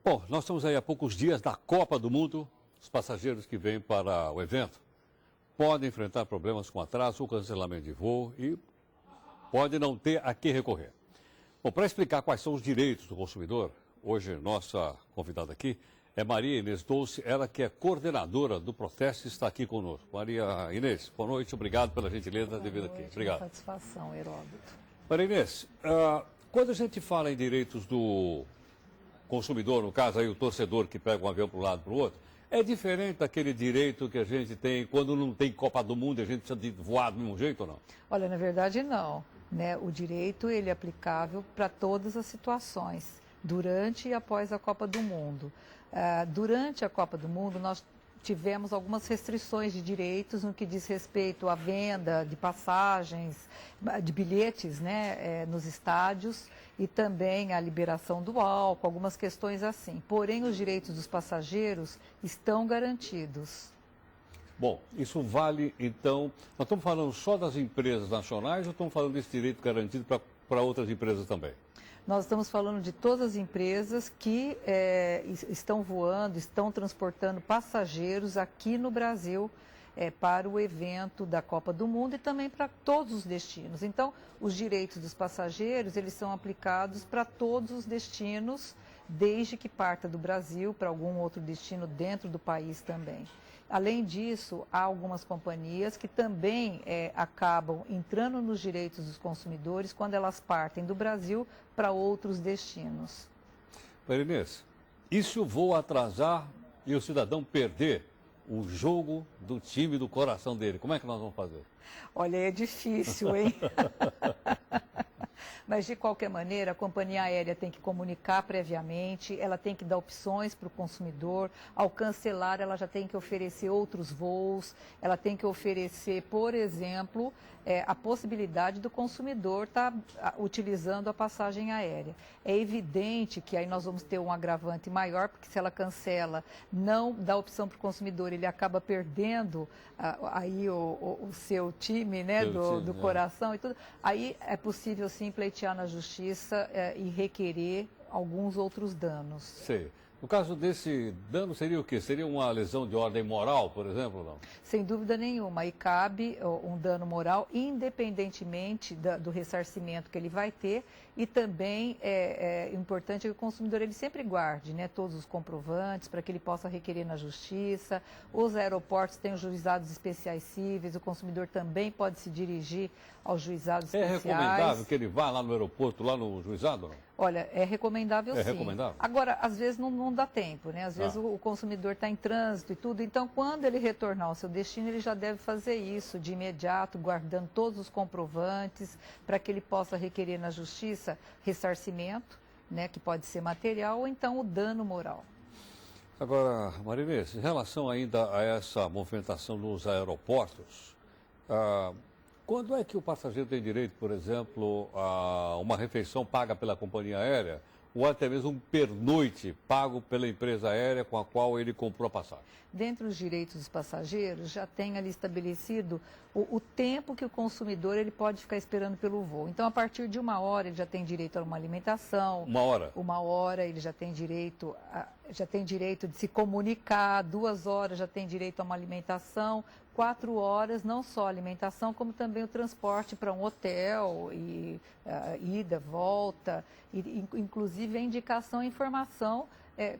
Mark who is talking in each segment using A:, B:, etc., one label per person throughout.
A: Bom, nós estamos aí há poucos dias da Copa do Mundo. Os passageiros que vêm para o evento podem enfrentar problemas com atraso ou cancelamento de voo e podem não ter a que recorrer. Bom, para explicar quais são os direitos do consumidor, hoje nossa convidada aqui é Maria Inês Dolce, ela que é coordenadora do protesto, está aqui conosco. Maria Inês, boa noite, obrigado pela gentileza de vir aqui. Obrigado.
B: Satisfação, Heródoto.
A: Maria Inês, quando a gente fala em direitos do consumidor, no caso aí o torcedor que pega um avião para um lado para o outro, é diferente daquele direito que a gente tem quando não tem Copa do Mundo e a gente precisa de voar do mesmo jeito ou não?
B: Olha, na verdade não, né? O direito ele é aplicável para todas as situações, durante e após a Copa do Mundo. Durante a Copa do Mundo nós tivemos algumas restrições de direitos no que diz respeito à venda de passagens, de bilhetes, né, nos estádios e também a liberação do álcool, algumas questões assim. Porém, os direitos dos passageiros estão garantidos.
A: Bom, isso vale, então, nós estamos falando só das empresas nacionais ou estamos falando desse direito garantido para outras empresas também?
B: Nós estamos falando de todas as empresas que estão voando, estão transportando passageiros aqui no Brasil para o evento da Copa do Mundo e também para todos os destinos. Então, os direitos dos passageiros, eles são aplicados para todos os destinos, desde que parta do Brasil para algum outro destino dentro do país também. Além disso, há algumas companhias que também acabam entrando nos direitos dos consumidores quando elas partem do Brasil para outros destinos.
A: Maria Inês, e se o voo atrasar e o cidadão perder o jogo do time do coração dele, como é que nós vamos fazer?
B: Olha, é difícil, hein? Mas, de qualquer maneira, a companhia aérea tem que comunicar previamente, ela tem que dar opções para o consumidor. Ao cancelar, ela já tem que oferecer outros voos, ela tem que oferecer, por exemplo, a possibilidade do consumidor estar utilizando a passagem aérea. É evidente que aí nós vamos ter um agravante maior, porque se ela cancela, não dá opção para o consumidor, ele acaba perdendo aí o seu time, né, do coração e tudo. Aí é possível sim pleitear na justiça e requerer alguns outros danos.
A: Sei. No caso desse dano, seria o quê? Seria uma lesão de ordem moral, por exemplo, não?
B: Sem dúvida nenhuma. Aí cabe um dano moral, independentemente do ressarcimento que ele vai ter. E também é importante que o consumidor ele sempre guarde, né, todos os comprovantes para que ele possa requerer na justiça. Os aeroportos têm os juizados especiais cíveis, o consumidor também pode se dirigir aos juizados especiais.
A: É recomendável que ele vá lá no aeroporto, lá no juizado, não?
B: Olha, é recomendável sim.
A: Recomendável?
B: Agora, às vezes não dá tempo, né? Às vezes o consumidor está em trânsito e tudo. Então, quando ele retornar ao seu destino, ele já deve fazer isso de imediato, guardando todos os comprovantes, para que ele possa requerer na justiça ressarcimento, né? Que pode ser material ou então o dano moral.
A: Agora, Maria Inês, em relação ainda a essa movimentação nos aeroportos, quando é que o passageiro tem direito, por exemplo, a uma refeição paga pela companhia aérea ou até mesmo um pernoite pago pela empresa aérea com a qual ele comprou a passagem?
B: Dentre os direitos dos passageiros, já tem ali estabelecido o tempo que o consumidor ele pode ficar esperando pelo voo. Então, a partir de 1 hora, ele já tem direito a uma alimentação.
A: 1 hora?
B: 1 hora, ele já tem direito de se comunicar. 2 horas, já tem direito a uma alimentação. 4 horas, não só a alimentação, como também o transporte para um hotel, e ida, volta, e, inclusive a indicação e informação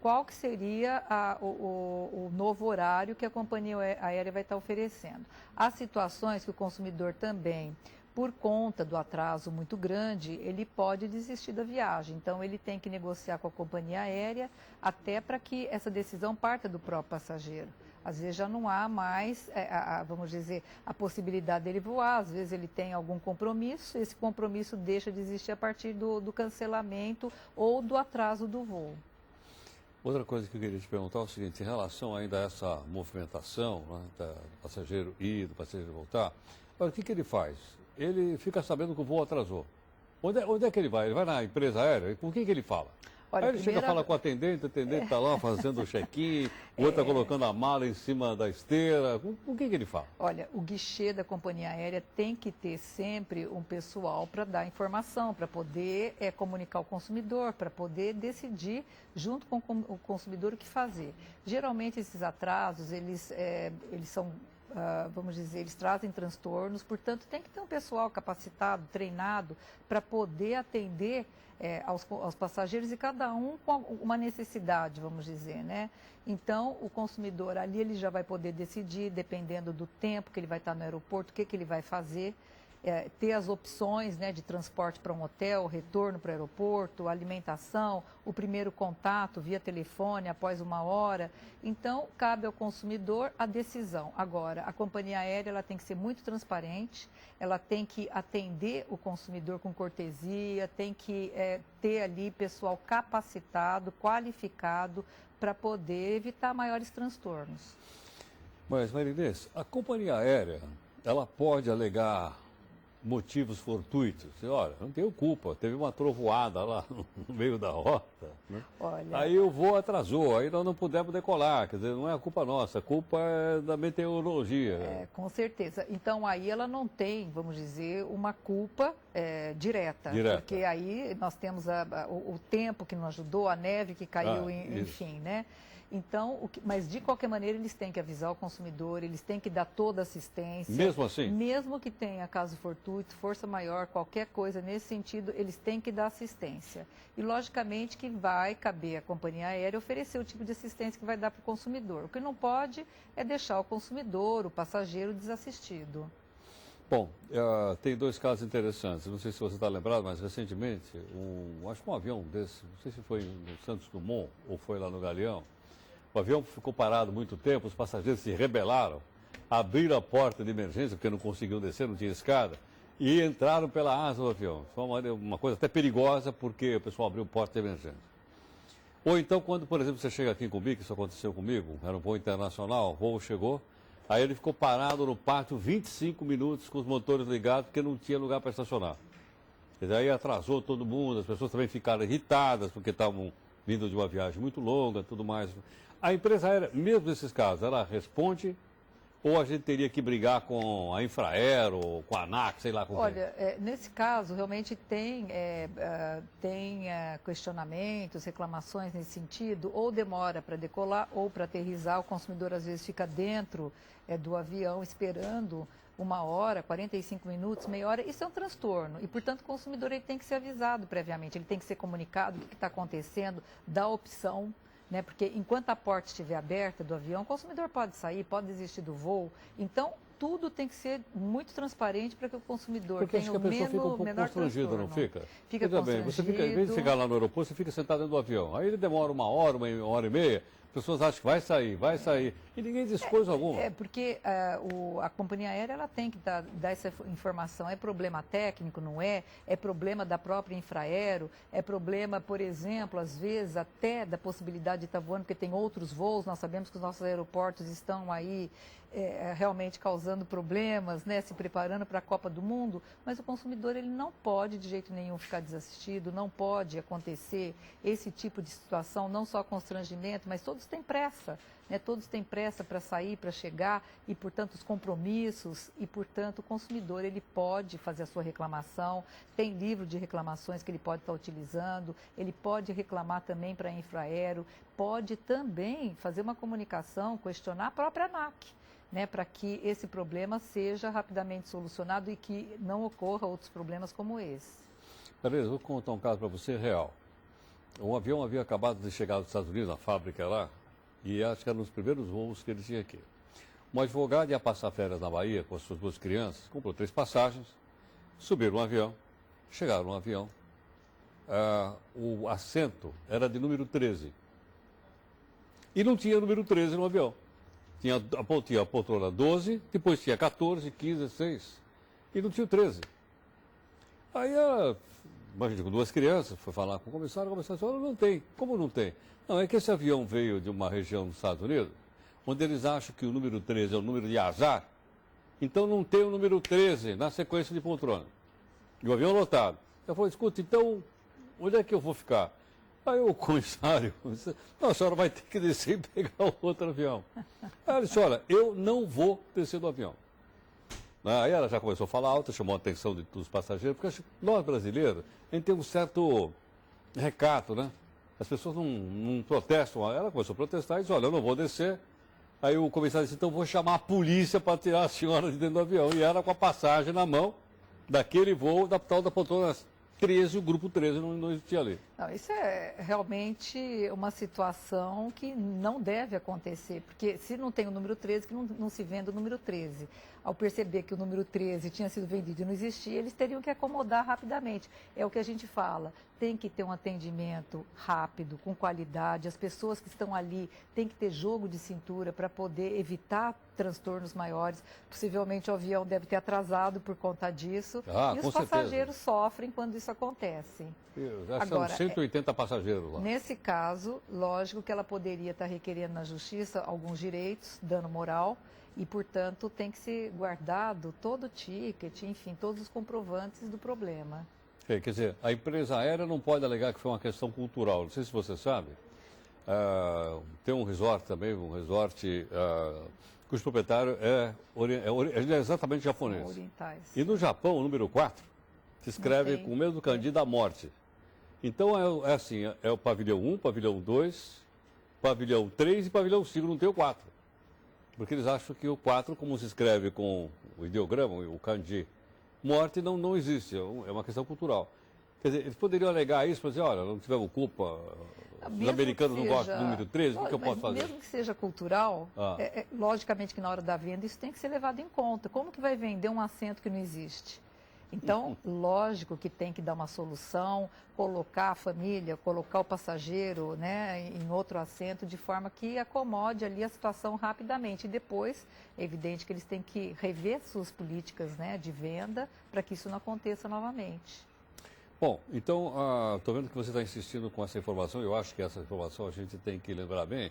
B: qual que seria o novo horário que a companhia aérea vai estar oferecendo. Há situações que o consumidor também, por conta do atraso muito grande, ele pode desistir da viagem. Então, ele tem que negociar com a companhia aérea até para que essa decisão parta do próprio passageiro. Às vezes já não há mais, vamos dizer, a possibilidade dele voar. Às vezes ele tem algum compromisso, esse compromisso deixa de existir a partir do cancelamento ou do atraso do voo.
A: Outra coisa que eu queria te perguntar é o seguinte, em relação ainda a essa movimentação, né, do passageiro ir, do passageiro voltar, o que ele faz? Ele fica sabendo que o voo atrasou. Onde é que ele vai? Ele vai na empresa aérea? Com quem que ele fala?
B: Olha,
A: Aí ele chega e fala com o atendente está lá fazendo o check-in, o outro está colocando a mala em cima da esteira. O que ele fala?
B: Olha, o guichê da companhia aérea tem que ter sempre um pessoal para dar informação, para poder comunicar ao consumidor, para poder decidir junto com o consumidor o que fazer. Geralmente esses atrasos, eles são, vamos dizer, eles trazem transtornos, portanto tem que ter um pessoal capacitado, treinado, para poder atender aos passageiros e cada um com uma necessidade, vamos dizer, né? Então, o consumidor ali ele já vai poder decidir, dependendo do tempo que ele vai estar no aeroporto, o que ele vai fazer, ter as opções, né, de transporte para um hotel, retorno para o aeroporto, alimentação, o primeiro contato via telefone após 1 hora. Então, cabe ao consumidor a decisão. Agora, a companhia aérea ela tem que ser muito transparente, ela tem que atender o consumidor com cortesia, tem que ter ali pessoal capacitado, qualificado, para poder evitar maiores transtornos.
A: Mas, Marinês, a companhia aérea, ela pode alegar motivos fortuitos. Olha, não tenho culpa, teve uma trovoada lá no meio da rota, né?
B: Olha...
A: Aí o voo atrasou, aí nós não pudemos decolar, quer dizer, não é a culpa nossa, a culpa é da meteorologia.
B: Com certeza. Então aí ela não tem, vamos dizer, uma culpa direta, porque aí nós temos o tempo que não ajudou, a neve que caiu, enfim, né? Então, mas de qualquer maneira eles têm que avisar o consumidor, eles têm que dar toda a assistência.
A: Mesmo assim?
B: Mesmo que tenha caso fortuito, força maior, qualquer coisa nesse sentido, eles têm que dar assistência. E logicamente que vai caber à companhia aérea oferecer o tipo de assistência que vai dar para o consumidor. O que não pode é deixar o consumidor, o passageiro, desassistido.
A: Bom, tem 2 casos interessantes. Não sei se você está lembrado, mas recentemente, acho que um avião desse, não sei se foi no Santos Dumont ou foi lá no Galeão, o avião ficou parado muito tempo, os passageiros se rebelaram, abriram a porta de emergência, porque não conseguiam descer, não tinha escada, e entraram pela asa do avião. Foi uma coisa até perigosa, porque o pessoal abriu porta de emergência. Ou então, quando, por exemplo, você chega aqui em Cumbica, isso aconteceu comigo, era um voo internacional, o voo chegou, aí ele ficou parado no pátio 25 minutos com os motores ligados, porque não tinha lugar para estacionar. E daí atrasou todo mundo, as pessoas também ficaram irritadas, porque estavam vindo de uma viagem muito longa, tudo mais. A empresa aérea, mesmo nesses casos, ela responde ou a gente teria que brigar com a Infraero, com a ANAC, sei lá com quem?
B: Olha, nesse caso, realmente tem questionamentos, reclamações nesse sentido, ou demora para decolar ou para aterrissar. O consumidor, às vezes, fica dentro do avião esperando 1 hora, 45 minutos, meia hora. Isso é um transtorno e, portanto, o consumidor ele tem que ser avisado previamente, ele tem que ser comunicado o que está acontecendo, dar opção. Né? Porque enquanto a porta estiver aberta do avião, o consumidor pode sair, pode desistir do voo. Então, tudo tem que ser muito transparente para que o consumidor tenha o menor transtorno.
A: Porque a pessoa fica um pouco constrangida, não fica?
B: Fica constrangido.
A: Bem, você fica, em vez de ficar lá no aeroporto, você fica sentado dentro do avião. Aí ele demora 1 hora, 1 hora e meia, as pessoas acham que vai sair. E ninguém diz coisa alguma.
B: Porque a companhia aérea ela tem que dar essa informação. É problema técnico, não é? É problema da própria Infraero, é problema, por exemplo, às vezes até da possibilidade de estar voando, porque tem outros voos, nós sabemos que os nossos aeroportos estão aí realmente causando problemas, né, se preparando para a Copa do Mundo, mas o consumidor ele não pode de jeito nenhum ficar desassistido, não pode acontecer esse tipo de situação, não só constrangimento, mas todos têm pressa, né, todos têm pressa para sair, para chegar e, portanto, os compromissos e, portanto, o consumidor ele pode fazer a sua reclamação, tem livro de reclamações que ele pode estar utilizando, ele pode reclamar também para a Infraero, pode também fazer uma comunicação, questionar a própria ANAC. Né, para que esse problema seja rapidamente solucionado e que não ocorra outros problemas como esse.
A: Beleza, vou contar um caso para você real. Um avião havia acabado de chegar dos Estados Unidos, na fábrica lá, e acho que era um dos primeiros voos que ele tinha aqui. Um advogado ia passar férias na Bahia com as suas 2 crianças, comprou 3 passagens, subiram no avião, chegaram no avião, o assento era de número 13. E não tinha número 13 no avião. Tinha a poltrona 12, depois tinha 14, 15, 16 e não tinha o 13. Aí imagina, com 2 crianças, foi falar com o comissário disse, olha, não tem. Como não tem? Não, é que esse avião veio de uma região dos Estados Unidos, onde eles acham que o número 13 é o número de azar, então não tem o número 13 na sequência de poltrona. E o avião lotado. Eu falei, escuta, então, onde é que eu vou ficar? Aí o comissário disse, não, a senhora vai ter que descer e pegar o outro avião. Aí ela disse, olha, eu não vou descer do avião. Aí ela já começou a falar alto, chamou a atenção dos passageiros, porque acho que nós brasileiros, a gente tem um certo recato, né? As pessoas não protestam. Ela começou a protestar e disse, olha, eu não vou descer. Aí o comissário disse, então eu vou chamar a polícia para tirar a senhora de dentro do avião. E ela com a passagem na mão daquele voo da tal da poltrona 13, o grupo 13 não existia ali.
B: Não, isso é realmente uma situação que não deve acontecer, porque se não tem o número 13, que não se venda o número 13. Ao perceber que o número 13 tinha sido vendido e não existia, eles teriam que acomodar rapidamente. É o que a gente fala, tem que ter um atendimento rápido, com qualidade, as pessoas que estão ali têm que ter jogo de cintura para poder evitar transtornos maiores. Possivelmente o avião deve ter atrasado por conta disso, e os passageiros sofrem quando isso acontece.
A: Agora, são 180 passageiros lá.
B: Nesse caso, lógico que ela poderia estar requerendo na justiça alguns direitos, dano moral, e, portanto, tem que ser guardado todo o ticket, enfim, todos os comprovantes do problema.
A: Quer dizer, a empresa aérea não pode alegar que foi uma questão cultural. Não sei se você sabe, tem um resort também, cujo proprietário ele é exatamente japonês.
B: São orientais.
A: E no Japão, o número 4 se escreve com o mesmo kanji da morte. Então é assim, é o pavilhão 1, pavilhão 2, pavilhão 3 e pavilhão 5, não tem o 4. Porque eles acham que o 4, como se escreve com o ideograma, o kanji, morte não existe, é uma questão cultural. Quer dizer, eles poderiam alegar isso para dizer, olha, não tivemos culpa, os americanos não gostam do número 13, o que eu posso fazer?
B: Mesmo que seja cultural, logicamente que na hora da venda isso tem que ser levado em conta. Como que vai vender um assento que não existe? Então, lógico que tem que dar uma solução, colocar a família, colocar o passageiro, né, em outro assento, de forma que acomode ali a situação rapidamente. E depois, é evidente que eles têm que rever suas políticas, né, de venda para que isso não aconteça novamente.
A: Bom, então, estou vendo que você está insistindo com essa informação, eu acho que essa informação a gente tem que lembrar bem.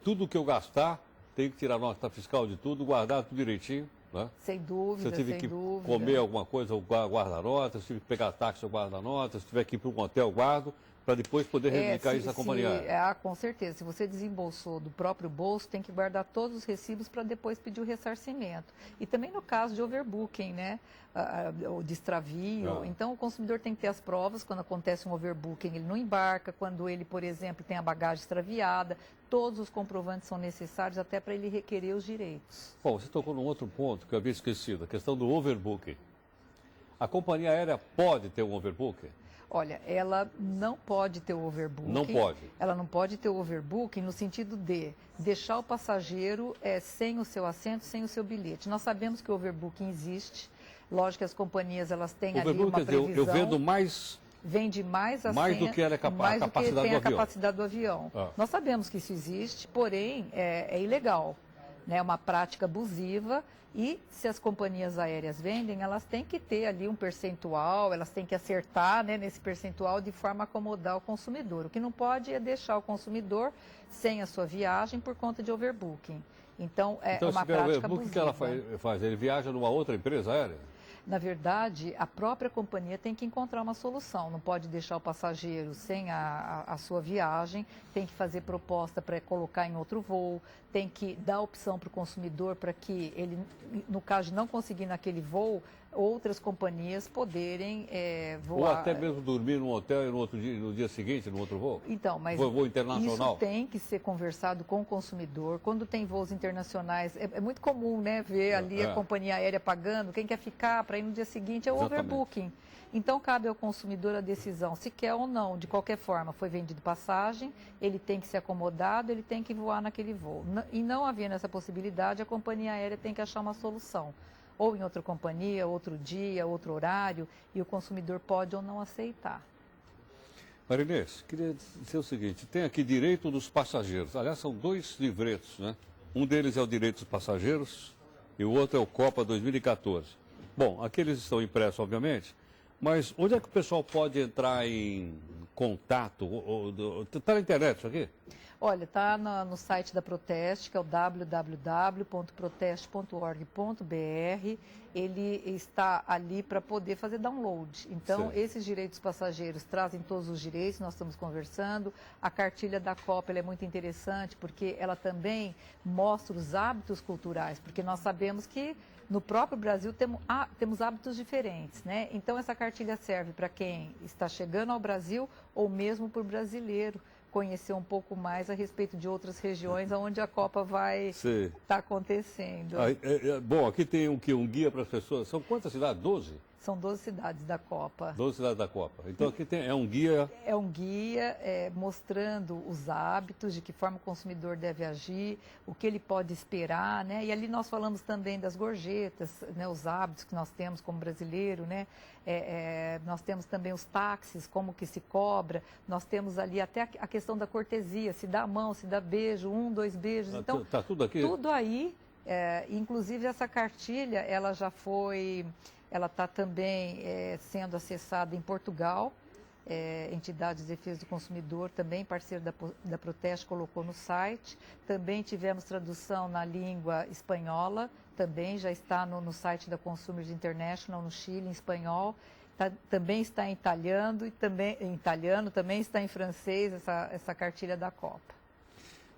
A: Tudo que eu gastar, tem que tirar nota fiscal de tudo, guardar tudo direitinho. Né?
B: Sem dúvida,
A: se eu tive que comer alguma coisa, eu guardo a nota. Se eu tive que pegar táxi, eu guardo a nota. Se tiver que ir para um hotel, eu guardo, para depois poder reivindicar isso à companhia.
B: Com certeza. Se você desembolsou do próprio bolso, tem que guardar todos os recibos para depois pedir o ressarcimento. E também no caso de overbooking, né? Ou de extravio. Então, o consumidor tem que ter as provas. Quando acontece um overbooking, ele não embarca. Quando ele, por exemplo, tem a bagagem extraviada, todos os comprovantes são necessários até para ele requerer os direitos.
A: Bom, você tocou num outro ponto que eu havia esquecido, a questão do overbooking. A companhia aérea pode ter um overbooking?
B: Olha, ela não pode ter o overbooking.
A: Não pode?
B: Ela não pode ter o overbooking no sentido de deixar o passageiro sem o seu assento, sem o seu bilhete. Nós sabemos que o overbooking existe. Lógico que as companhias elas têm ali uma previsão.
A: Eu vendo mais...
B: Vende mais
A: do que ela é capaz, a
B: capacidade do avião. Nós sabemos que isso existe, porém é ilegal. É uma prática abusiva e se as companhias aéreas vendem, elas têm que ter ali um percentual, elas têm que acertar, né, nesse percentual de forma a acomodar o consumidor. O que não pode é deixar o consumidor sem a sua viagem por conta de overbooking. Então, uma prática abusiva. O que ela
A: faz? Ele viaja numa outra empresa aérea?
B: Na verdade, a própria companhia tem que encontrar uma solução. Não pode deixar o passageiro sem a sua viagem, tem que fazer proposta para colocar em outro voo, tem que dar opção para o consumidor para que ele, no caso de não conseguir naquele voo, outras companhias poderem voar.
A: Ou até mesmo dormir num hotel e no dia seguinte, no outro voo?
B: Então, mas
A: voo internacional.
B: Isso tem que ser conversado com o consumidor. Quando tem voos internacionais, é muito comum, né, ver ali a companhia aérea pagando, quem quer ficar para ir no dia seguinte é o overbooking. Então, cabe ao consumidor a decisão se quer ou não. De qualquer forma, foi vendido passagem, ele tem que ser acomodado, ele tem que voar naquele voo. E não havendo essa possibilidade, a companhia aérea tem que achar uma solução. Ou em outra companhia, outro dia, outro horário, e o consumidor pode ou não aceitar.
A: Marinês, queria dizer o seguinte, tem aqui direito dos passageiros. Aliás, são 2 livretos, né? Um deles é o direito dos passageiros e o outro é o Copa 2014. Bom, aqueles estão impressos, obviamente, mas onde é que o pessoal pode entrar em contato? Está na internet isso aqui?
B: Olha, está no site da Proteste, que é o www.proteste.org.br. Ele está ali para poder fazer download. Então,
A: Certo.
B: esses direitos passageiros trazem todos os direitos, nós estamos conversando. A cartilha da Copa ela é muito interessante, porque ela também mostra os hábitos culturais, porque nós sabemos que no próprio Brasil temos hábitos diferentes, né? Então, essa cartilha serve para quem está chegando ao Brasil ou mesmo para o brasileiro conhecer um pouco mais a respeito de outras regiões onde a Copa vai estar acontecendo.
A: Bom, aqui tem um guia para as pessoas. São quantas cidades? 12?
B: São 12 cidades da Copa.
A: 12 cidades da Copa. Então aqui é um guia.
B: É um guia mostrando os hábitos, de que forma o consumidor deve agir, o que ele pode esperar, né? E ali nós falamos também das gorjetas, né? Os hábitos que nós temos como brasileiro, né? Nós temos também os táxis, como que se cobra. Nós temos ali até a questão da cortesia, se dá a mão, se dá beijo, 1, 2 beijos. Então,
A: está tudo aqui?
B: Tudo aí. Inclusive essa cartilha, ela já foi... Ela está também sendo acessada em Portugal, entidades de defesa do consumidor, também parceiro da Proteste, colocou no site. Também tivemos tradução na língua espanhola, também já está no site da Consumers International, no Chile, em espanhol. Também está em italiano, também está em francês, essa cartilha da Copa.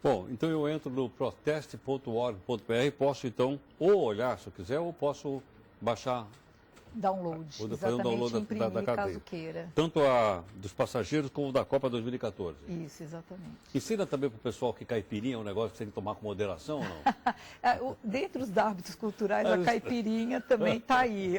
A: Bom, então eu entro no proteste.org.br, posso então ou olhar se eu quiser, ou posso baixar...
B: Download,
A: Vou fazer um download
B: imprimir,
A: da cadeia.
B: caso queira.
A: Tanto a dos passageiros como da Copa 2014.
B: Isso, exatamente.
A: Ensina também para o pessoal que caipirinha é um negócio que tem que tomar com moderação ou não?
B: Dentre os hábitos culturais, a caipirinha também está aí.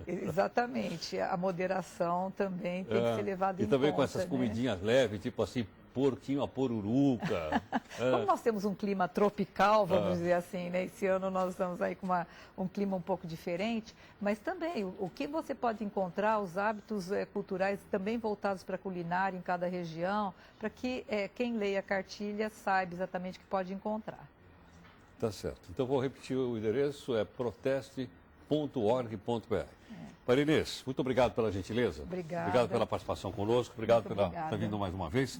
B: Exatamente. A moderação também tem que ser levada em conta.
A: E também com essas comidinhas leves, tipo assim, porquinho a poruruca.
B: Como nós temos um clima tropical, vamos dizer assim, né? Esse ano nós estamos aí com um clima um pouco diferente, mas também o que você pode encontrar, os hábitos culturais também voltados para a culinária em cada região, para que quem leia a cartilha saiba exatamente o que pode encontrar.
A: Tá certo. Então vou repetir o endereço, é proteste.org.br. Marinês, muito obrigado pela gentileza.
B: Obrigada.
A: Obrigado pela participação conosco. Obrigado por ter vindo mais uma vez.